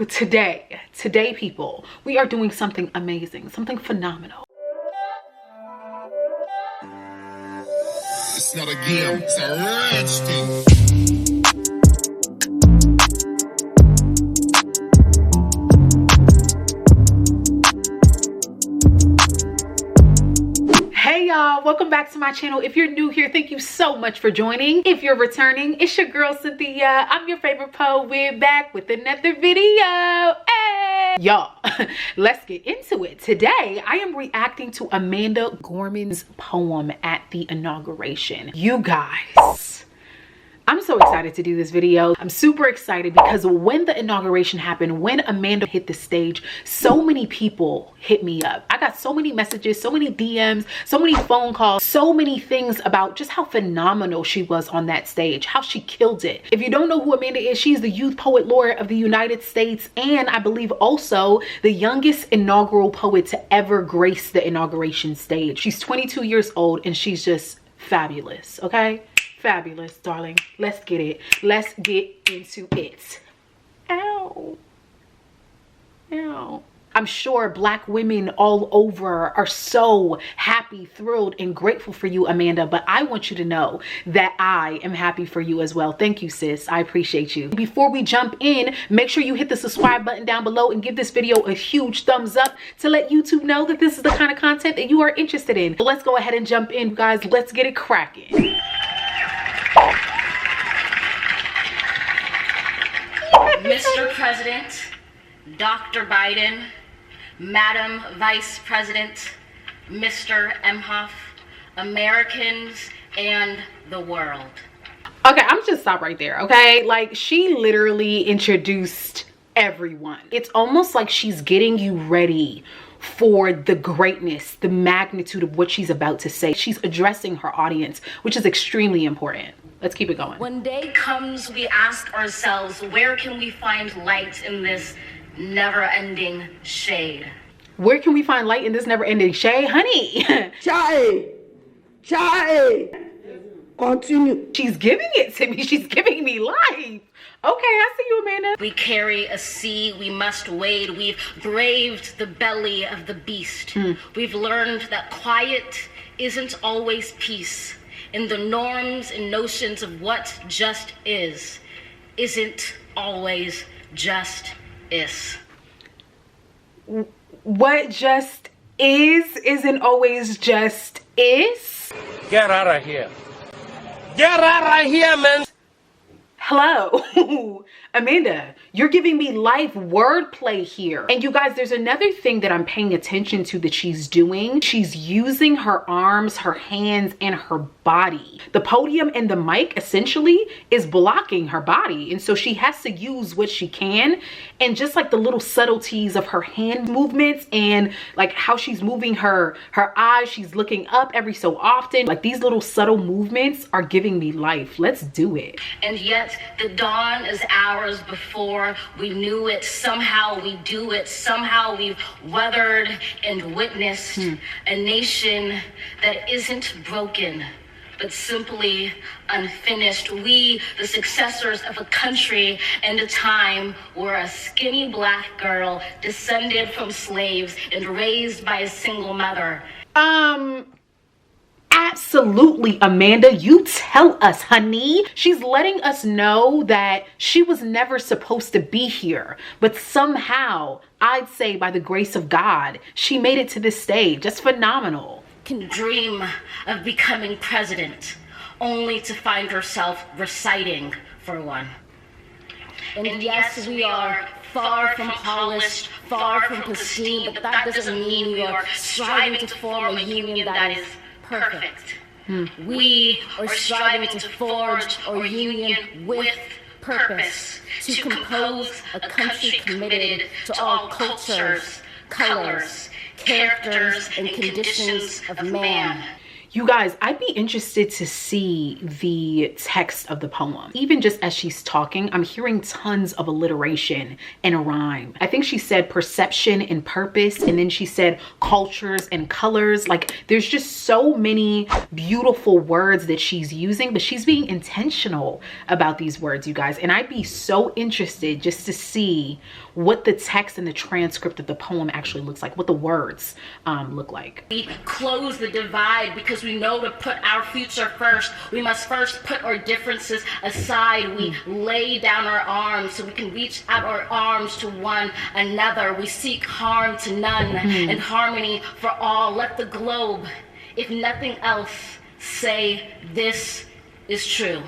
Today people, we are doing something amazing, something phenomenal. It's not a game, it's a rich thing. Hey y'all, welcome back to my channel. If you're new here, thank you so much for joining. If you're returning, it's your girl Cynthia. I'm your favorite poet. We're back with another video. Hey y'all, let's get into it. Today I am reacting to Amanda Gorman's poem at the inauguration. You guys, I'm so excited to do this video. I'm super excited because when the inauguration happened, when Amanda hit the stage, so many people hit me up. I got so many messages, so many DMs, so many phone calls, so many things about just how phenomenal she was on that stage, how she killed it. If you don't know who Amanda is, she's the Youth Poet Laureate of the United States, and I believe also the youngest inaugural poet to ever grace the inauguration stage. She's 22 years old and she's just fabulous, okay? Fabulous, darling. Let's get it. Let's get into it. Ow. Ow. I'm sure Black women all over are so happy, thrilled, and grateful for you, Amanda, but I want you to know that I am happy for you as well. Thank you, sis. I appreciate you. Before we jump in, make sure you hit the subscribe button down below and give this video a huge thumbs up to let YouTube know that this is the kind of content that you are interested in. So let's go ahead and jump in, guys. Let's get it cracking. Mr. President, Dr. Biden, Madam Vice President, Mr. Emhoff, Americans, and the world. Okay, I'm just stop right there, okay? Like, she literally introduced everyone. It's almost like she's getting you ready for the greatness, the magnitude of what she's about to say. She's addressing her audience, which is extremely important. Let's keep it going. When day comes, we ask ourselves, where can we find light in this never-ending shade? Where can we find light in this never-ending shade? Honey. Chai. Continue. She's giving it to me. She's giving me life. Okay, I see you, Amanda. We carry a sea we must wade. We've braved the belly of the beast. We've learned that quiet isn't always peace. In the norms and notions of what just isn't always just is. What just isn't always just is? Get out of here. Get out of here, man. Hello. Amanda, you're giving me live wordplay here. And you guys, there's another thing that I'm paying attention to that she's doing. She's using her arms, her hands, and her body. The podium and the mic essentially is blocking her body. And so she has to use what she can. And just like the little subtleties of her hand movements and like how she's moving her eyes, she's looking up every so often. Like these little subtle movements are giving me life. Let's do it. And yet the dawn is ours before we knew it. Somehow we do it. Somehow we've weathered and witnessed a nation that isn't broken, but simply unfinished. We, the successors of a country and a time where a skinny Black girl descended from slaves and raised by a single mother. Absolutely, Amanda. You tell us, honey. She's letting us know that she was never supposed to be here, but somehow, I'd say by the grace of God, she made it to this stage. That's phenomenal. Can dream of becoming president, only to find herself reciting for one. And yes, we are far from polished, far from pristine, but that doesn't mean we are striving to form a union that is perfect. We are striving to forge our union with purpose, to compose a country committed to all cultures, colors, characters, and conditions of man. You guys, I'd be interested to see the text of the poem. Even just as she's talking, I'm hearing tons of alliteration and rhyme. I think she said perception and purpose, and then she said cultures and colors. Like, there's just so many beautiful words that she's using, but she's being intentional about these words, you guys. And I'd be so interested just to see what the text and the transcript of the poem actually looks like, what the words look like. We close the divide because we know to put our future first. We must first put our differences aside. We lay down our arms so we can reach out our arms to one another. We seek harm to none and harmony for all. Let the globe, if nothing else, say this is true.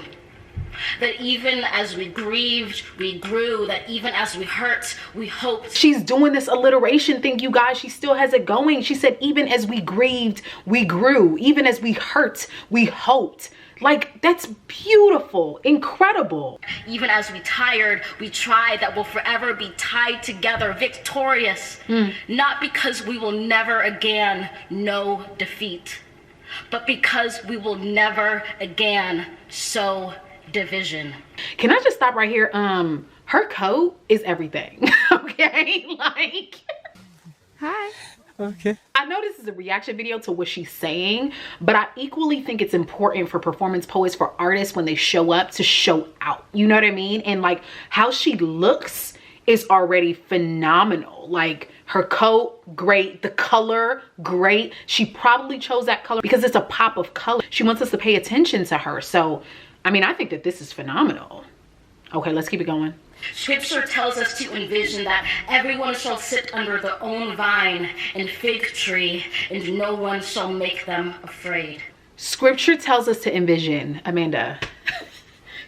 That even as we grieved, we grew. That even as we hurt, we hoped. She's doing this alliteration thing, you guys. She still has it going. She said, even as we grieved, we grew. Even as we hurt, we hoped. Like, that's beautiful, incredible. Even as we tired, we tried. That will forever be tied together, victorious. Not because we will never again know defeat, but because we will never again sow division. Can I just stop right here? Her coat is everything. Okay, like, Hi. Okay. I know this is a reaction video to what she's saying, but I equally think it's important for performance poets, for artists, when they show up, to show out. You know what I mean? And like, how she looks is already phenomenal. Like, her coat, great. The color, great. She probably chose that color because it's a pop of color. She wants us to pay attention to her. So I mean, I think that this is phenomenal. Okay, let's keep it going. Scripture tells us to envision that everyone shall sit under their own vine and fig tree, and no one shall make them afraid. Scripture tells us to envision. Amanda,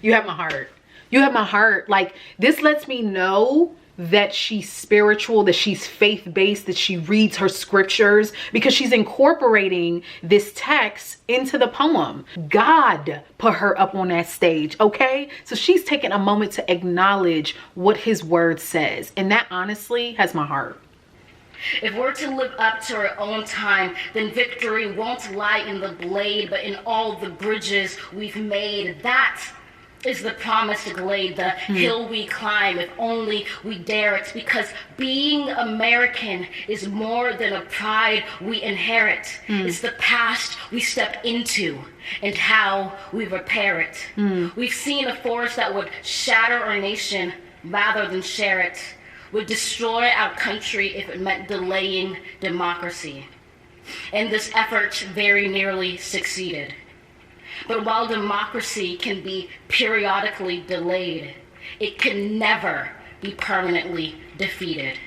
you have my heart. You have my heart. Like, this lets me know that she's spiritual, that she's faith-based, that she reads her scriptures, because she's incorporating this text into the poem. God put her up on that stage, okay? So she's taking a moment to acknowledge what his word says, and that honestly has my heart. If we're to live up to our own time, then victory won't lie in the blade, but in all the bridges we've made. That is the promised glade, the hill we climb, if only we dare it. Because being American is more than a pride we inherit. It's the past we step into and how we repair it. We've seen a force that would shatter our nation rather than share it, would destroy our country if it meant delaying democracy. And this effort very nearly succeeded. But while democracy can be periodically delayed, it can never be permanently defeated.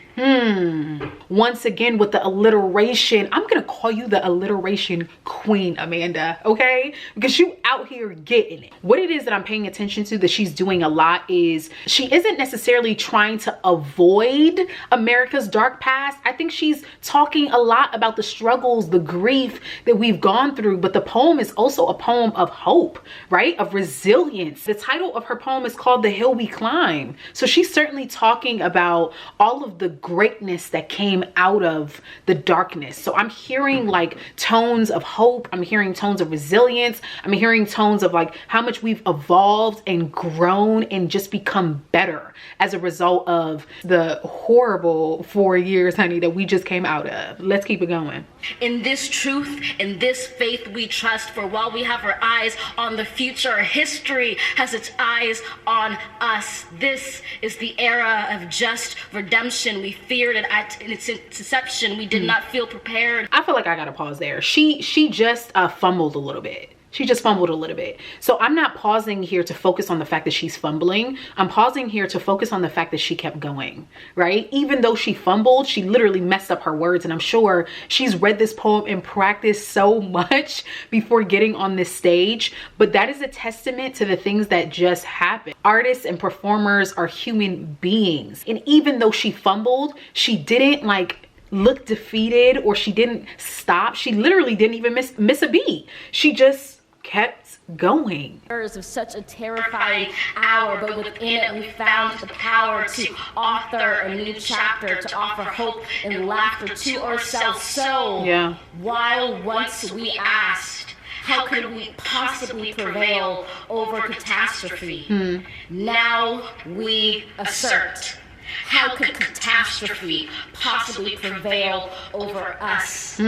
Once again, with the alliteration, I'm gonna call you the alliteration queen, Amanda, okay? Because you out here getting it. What it is that I'm paying attention to that she's doing a lot is she isn't necessarily trying to avoid America's dark past. I think she's talking a lot about the struggles, the grief that we've gone through, but the poem is also a poem of hope, right? Of resilience. The title of her poem is called The Hill We Climb. So she's certainly talking about all of the greatness that came out of the darkness. So I'm hearing like tones of hope. I'm hearing tones of resilience. I'm hearing tones of like how much we've evolved and grown and just become better as a result of the horrible 4 years, honey, that we just came out of. Let's keep it going. In this truth, in this faith we trust, for while we have our eyes on the future, history has its eyes on us. This is the era of just redemption. We feared it at its inception. We did not feel prepared. I feel like I gotta pause there. She just fumbled a little bit. She just fumbled a little bit. So I'm not pausing here to focus on the fact that she's fumbling. I'm pausing here to focus on the fact that she kept going, right? Even though she fumbled, she literally messed up her words. And I'm sure she's read this poem in practice so much before getting on this stage. But that is a testament to the things that just happened. Artists and performers are human beings. And even though she fumbled, she didn't like look defeated or she didn't stop. She literally didn't even miss a beat. She just kept going. Of such a terrifying hour, but within it we found the power to author a new chapter, to offer hope and laughter to ourselves. So while once we asked, How could we possibly prevail over catastrophe? Now we assert. How could catastrophe possibly prevail over us?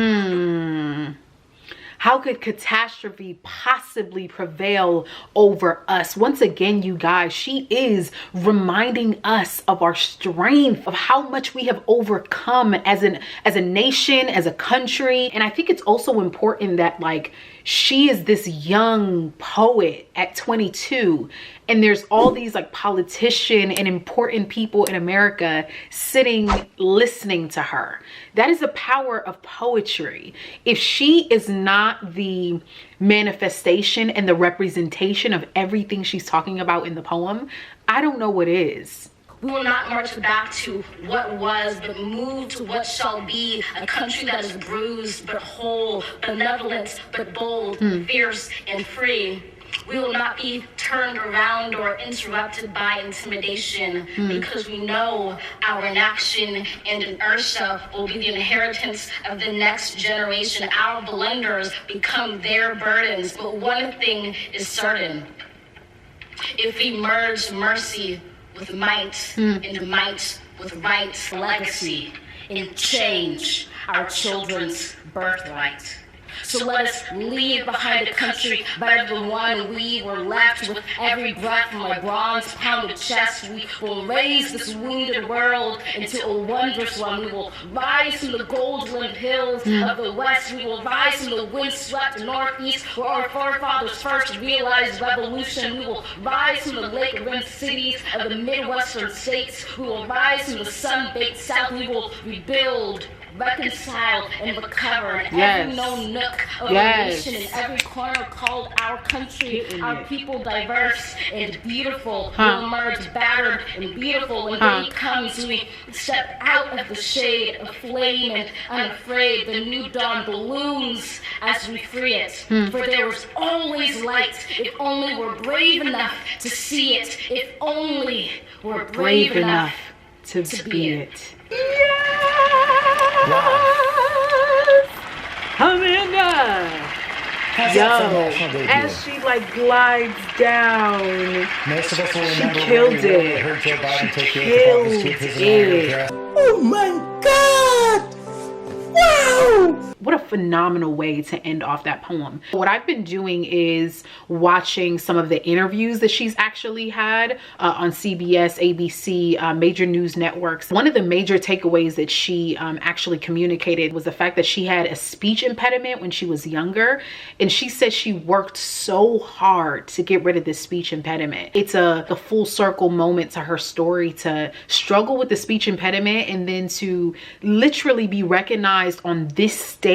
How could catastrophe possibly prevail over us? Once again, you guys, she is reminding us of our strength, of how much we have overcome as a nation, as a country. And I think it's also important that, like, she is this young poet at 22, and there's all these like politicians and important people in America sitting listening to her. That is the power of poetry. If she is not the manifestation and the representation of everything she's talking about in the poem, I don't know what is. We will not march back to what was, but move to what shall be, a country that is bruised but whole, benevolent but bold, fierce and free. We will not be turned around or interrupted by intimidation, because we know our inaction and inertia will be the inheritance of the next generation. Our blunders become their burdens, but one thing is certain. If we merge mercy with might, and might with right, legacy, and change our children's birthright. So let us leave behind a country better than one we were left. With every breath from my bronze-pounded chest, we will raise this wounded world into a wondrous one. We will rise from the gold-limbed hills of the west. We will rise from the wind-swept northeast, where our forefathers first realized revolution. We will rise from the lake-rimmed cities of the Midwestern states. We will rise from the sun-baked south. We will rebuild, reconcile, and recover in every known nook of our nation, in every corner called our country. Our people, diverse and beautiful, will emerge battered and beautiful. When day comes, we step out of the shade of flame and unafraid. The new dawn balloons as we free it. For there was always light, if only we're brave enough to see it. If only we're brave enough to be it. Wow. Amanda! Yo, as she like glides down, Most of us will she remember killed when we it. heard Joe Biden take the Killed oath of office to his it. inauguration. Oh my God! Wow! What a phenomenal way to end off that poem. What I've been doing is watching some of the interviews that she's actually had on CBS, ABC, major news networks. One of the major takeaways that she actually communicated was the fact that she had a speech impediment when she was younger. And she said she worked so hard to get rid of this speech impediment. It's a full circle moment to her story, to struggle with the speech impediment and then to literally be recognized on this stage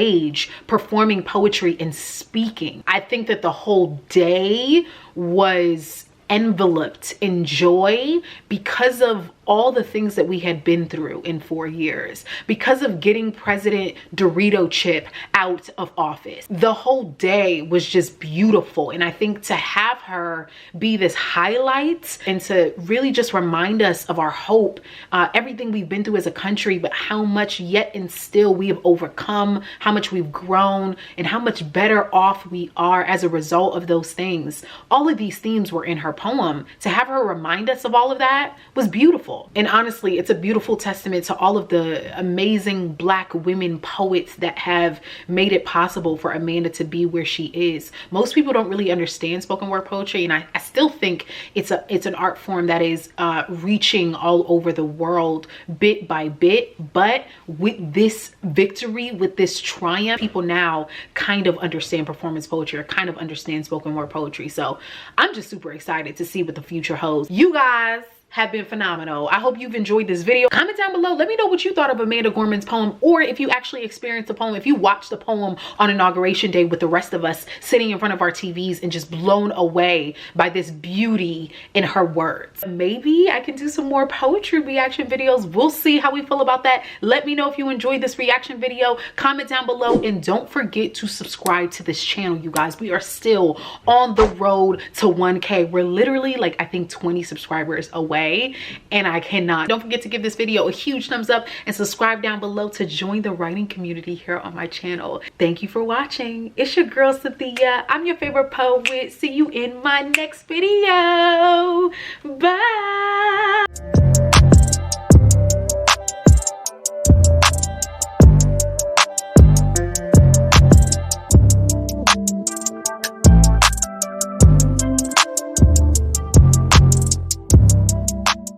performing poetry and speaking. I think that the whole day was enveloped in joy because of all the things that we had been through in 4 years, because of getting President Dorito Chip out of office. The whole day was just beautiful. And I think to have her be this highlight and to really just remind us of our hope, everything we've been through as a country, but how much yet and still we have overcome, how much we've grown, and how much better off we are as a result of those things. All of these themes were in her poem. To have her remind us of all of that was beautiful. And honestly, it's a beautiful testament to all of the amazing Black women poets that have made it possible for Amanda to be where she is. Most people don't really understand spoken word poetry, and I still think it's an art form that is reaching all over the world bit by bit. But with this victory, with this triumph, people now kind of understand performance poetry, or kind of understand spoken word poetry. So I'm just super excited to see what the future holds. You guys have been phenomenal. I hope you've enjoyed this video. Comment down below. Let me know what you thought of Amanda Gorman's poem, or if you actually experienced the poem, if you watched the poem on Inauguration Day with the rest of us sitting in front of our TVs and just blown away by this beauty in her words. Maybe I can do some more poetry reaction videos. We'll see how we feel about that. Let me know if you enjoyed this reaction video. Comment down below, and don't forget to subscribe to this channel, you guys. We are still on the road to 1K. We're literally like, I think 20 subscribers away. okay? And I cannot. Don't forget to give this video a huge thumbs up and subscribe down below to join the writing community here on my channel. Thank you for watching. It's your girl Cynthia. I'm your favorite poet. See you in my next video. Bye.